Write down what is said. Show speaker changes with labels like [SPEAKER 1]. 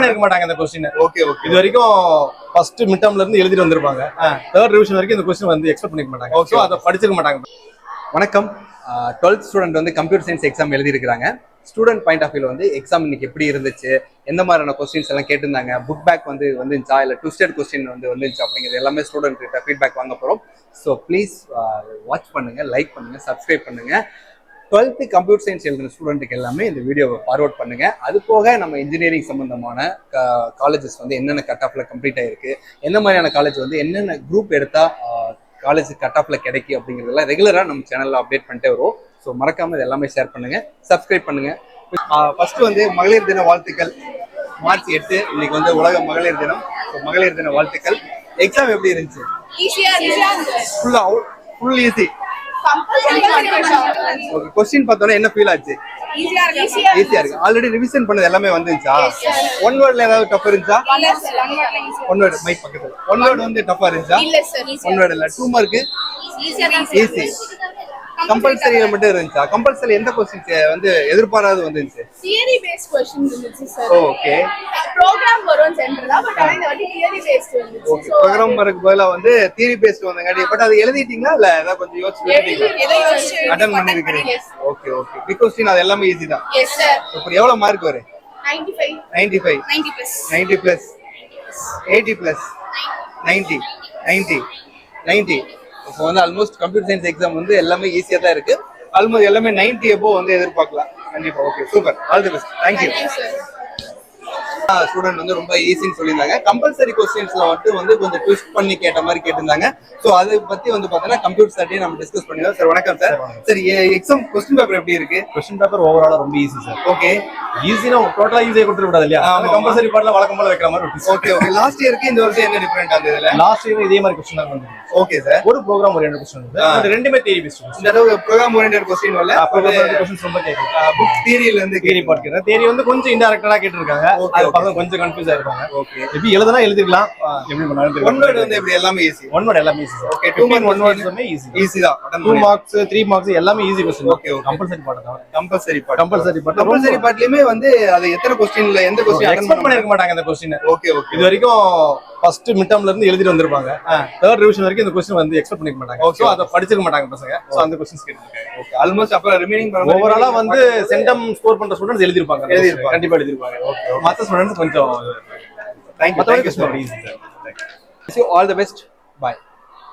[SPEAKER 1] பண்ணிருக்க மாட்டாங்க இந்த क्वेश्चन.
[SPEAKER 2] Okay okay.
[SPEAKER 1] இது வரைக்கும் ஃபர்ஸ்ட் மிட் டர்ம்ல இருந்து எழுதிட்டு வந்திருப்பாங்க. தேர்ட் ரிவிஷன் வரைக்கும் இந்த क्वेश्चन வந்து எக்ஸ்பெக்ட் பண்ணிக்க மாட்டாங்க. சோ அத படிச்சிருக்க மாட்டாங்க.
[SPEAKER 3] வணக்கம். 12th ஸ்டூடெண்ட் வந்து கம்ப்யூட்டர் சயின்ஸ் எக்ஸாம் எழுதியிருக்காங்க. ஸ்டூடெண்ட் பாயிண்ட் ஆஃப் வியூல வந்து எக்ஸாம் இன்னைக்கு எப்படி இருந்துச்சு, எந்த மாதிரியான கொஸ்டின்ஸ் எல்லாம் கேட்டிருந்தாங்க, புக் பேக் வந்துச்சா இல்லை ட்விஸ்டட் கொஸ்டின் வந்துச்சு அப்படிங்கிறது எல்லாமே ஸ்டூடெண்ட் கிட்ட ஃபீட்பேக் வாங்க போகிறோம். ஸோ ப்ளீஸ் வாட்ச் பண்ணுங்க, லைக் பண்ணுங்க, சப்ஸ்கிரைப் பண்ணுங்க. 12th கம்ப்யூட்டர் சயின்ஸ் எழுதுன ஸ்டூடெண்ட்டுக்கு எல்லாமே இந்த வீடியோவை ஃபார்வர்ட் பண்ணுங்க. அது போக நம்ம இன்ஜினியரிங் சம்பந்தமான காலேஜஸ் வந்து என்னென்ன கட் ஆஃப்ல கம்ப்ளீட் ஆயிருக்கு, எந்த மாதிரியான காலேஜ் வந்து என்னென்ன குரூப் எடுத்தா காலேஜ் கட் ஆஃப்ல கிடைக்கும் அப்படிங்கிறதெல்லாம் ரெகுலராக நம்ம சேனல்ல அப்டேட் பண்ணிட்டே வரும். ஸோ மறக்காம இது எல்லாமே ஷேர் பண்ணுங்க, சப்ஸ்கிரைப் பண்ணுங்க. ஃபர்ஸ்ட் வந்து மகளிர் தின வாழ்த்துக்கள். மார்ச் 8 இன்னைக்கு வந்து உலக மகளிர் தினம். ஸோ மகளிர் தின வாழ்த்துக்கள். எக்ஸாம் எப்படி இருந்துச்சு? Full easy. ஓகே. கொஸ்டின் பார்த்தோன்னா என்ன ஃபீல் ஆச்சு? ஈஸியா இருக்கு. ஆல்ரெடி ரிவிஷன் பண்ணது எல்லாமே வந்துச்சா? ஒன் வேர்ட்ல ஏதாவது டஃப் இருந்துச்சா? ஒன் வேர்ட் மைக் பக்கத்துல. ஒன் வேர்ட் வந்து டஃபா இருந்துச்சா? ஒன் வேர்ட் இல்ல. 2 மார்க் ஈஸி. கம்பல்சரியில மட்டும் இருந்துச்சா? கம்பல்சரி எந்த क्वेश्चंस வந்து எதிர்பாராது வந்துச்சு?
[SPEAKER 4] தியரி பேஸ்ட் क्वेश्चंस இருந்துச்சு சார்.
[SPEAKER 3] ஓகே.
[SPEAKER 4] ப்ரோகிராம் வரும் சென்டரா, பட் ஆனா இந்த வாட்டி தியரி பேஸ்ட் வந்துச்சு.
[SPEAKER 3] ஓகே. ப்ரோகிராம் வரக்கு பதிலா வந்து தியரி பேஸ்ட் வந்தங்காட்டி. பட் அது எழுதிட்டீங்களா இல்ல ஏதாவது கொஞ்சம் யோசிச்சு அட்டெண்ட் பண்ணிருக்கீங்க? Okay okay. பிக் क्वेश्चन அது எல்லாமே ஈஸி தான்.
[SPEAKER 4] Yes sir.
[SPEAKER 3] இப்போ எவ்வளவு மார்க் வரும்?
[SPEAKER 4] 95
[SPEAKER 3] 90 plus 80 plus 90 இப்போ வந்து ஆல்மோஸ்ட் கம்ப்யூட்டர் சயின்ஸ் எக்ஸாம் வந்து எல்லாமே ஈஸியா தான் இருக்கு. ஆல்மோஸ்ட் எல்லாமே 90 above வந்து எதிர்பார்க்கலாம். கண்டிப்பா. Okay super. All the best. Thank you. Student வந்து ரொம்ப ஈஸின்னு சொல்லியிருந்தாங்க. கம்பல்சரி கொஸ்டின்ஸ்ல வந்து கொஞ்சம் ட்விஸ்ட் பண்ணி கேட்ட மாதிரி கேட்டிருந்தாங்க. ஸோ அதை பத்தி வந்து பார்த்தீங்கன்னா கம்ப்யூட்டர் சார்ட்டே நம்ம டிஸ்கஸ் பண்ணிடுவோம். சார் வணக்கம் சார். சரி, எக்ஸாம் கொஸ்டின் பேப்பர் எப்படி இருக்கு?
[SPEAKER 1] क्वेश्चन பேப்பர் ஓவராலா ரொம்ப ஈஸி சார்.
[SPEAKER 3] ஓகே.
[SPEAKER 1] ஈஸினா டோட்டலா ஈஸியா கொடுத்துட கூடாது இல்லையா? கம்பல்சரி பார்ட்ல வழக்கம் போல வைக்கிற மாதிரி இருக்கும்.
[SPEAKER 3] Okay okay. லாஸ்ட் இயருக்கு இந்த வருஷம் என்ன டிஃபரெண்ட் ஆகுது இதுல?
[SPEAKER 1] லாஸ்ட் இயர் இதே மாதிரி क्वेश्चन தான் வந்தது.
[SPEAKER 3] Okay sir.
[SPEAKER 1] ஒரு ப்ரோகிராம் ஓரியன்டட் क्वेश्चन வந்து ரெண்டுமே தியரி பேஸ்ட்.
[SPEAKER 3] இந்த தடவை ப்ரோகிராம் ஓரியன்டட் क्वेश्चन வரல.
[SPEAKER 1] ப்ரோகிராம் क्वेश्चंस ரொம்ப கேக்குது.
[SPEAKER 3] புக் தியரியில இருந்து
[SPEAKER 1] தியரி பார்ட் கேக்குறேன். தியரி வந்து கொஞ்சம் இன்டைரக்டா கேட்டிருக்காங்க. அது பக்கம் கொஞ்சம் கன்ஃபியூஸ் ஆயிருப்பாங்க. ஓகே. எப்படி எழுதனா எழுதிக்கலாம், எப்படி பண்ணாலும்
[SPEAKER 3] ஒன் வேர்ட் வந்து இப்படி எல்லாமே ஈஸி.
[SPEAKER 1] ஒன் வேர்ட் எல்லாமே ஈஸி.
[SPEAKER 3] ஓகே.
[SPEAKER 1] 2 மார்க் ஒன் வேர்ட்ஸ்மே ஈஸி
[SPEAKER 3] தான்.
[SPEAKER 1] 2 மார்க்ஸ் 3 மார்க்ஸ் எல்லாமே easy question.
[SPEAKER 3] Okay okay.
[SPEAKER 1] Compulsory part தான்.
[SPEAKER 3] கம்பல்சரி
[SPEAKER 1] பார்ட்லயுமே
[SPEAKER 3] வந்து அது எத்தனை क्वेश्चनல எந்த क्वेश्चन
[SPEAKER 1] எக்ஸ்பெக்ட் பண்ணிருக்க மாட்டாங்க இந்த क्वेश्चन.
[SPEAKER 2] Okay okay.
[SPEAKER 1] இது வரைக்கும் ஃபர்ஸ்ட் மிட் டர்ம்ல இருந்து எழுதிட்டு வந்திருப்பாங்க. தேர்ட் ரிவிஷன் வரைக்கும் இந்த क्वेश्चन வந்து எக்ஸ்பெக்ட் பண்ணிக்க மாட்டாங்க. சோ அத படிச்சிருக்க மாட்டாங்க பசங்க. சோ அந்த क्वेश्चंस கேட்டிருக்காங்க.
[SPEAKER 3] ஓகே. ஆல்மோஸ்ட் அப்ப ரிமைனிங்
[SPEAKER 1] ஓவராலா வந்து சென்டம் ஸ்கோர் பண்ற ஸ்டூடண்ட்ஸ் எழுதிருப்பாங்க. கண்டிப்பா எழுதிருப்பாங்க. ஓகே. மத்த ஸ்டூடண்ட்ஸ் கொஞ்சம்
[SPEAKER 3] தேங்க் யூ.
[SPEAKER 1] மத்த question easy sir.
[SPEAKER 3] Wish you all the best. Bye.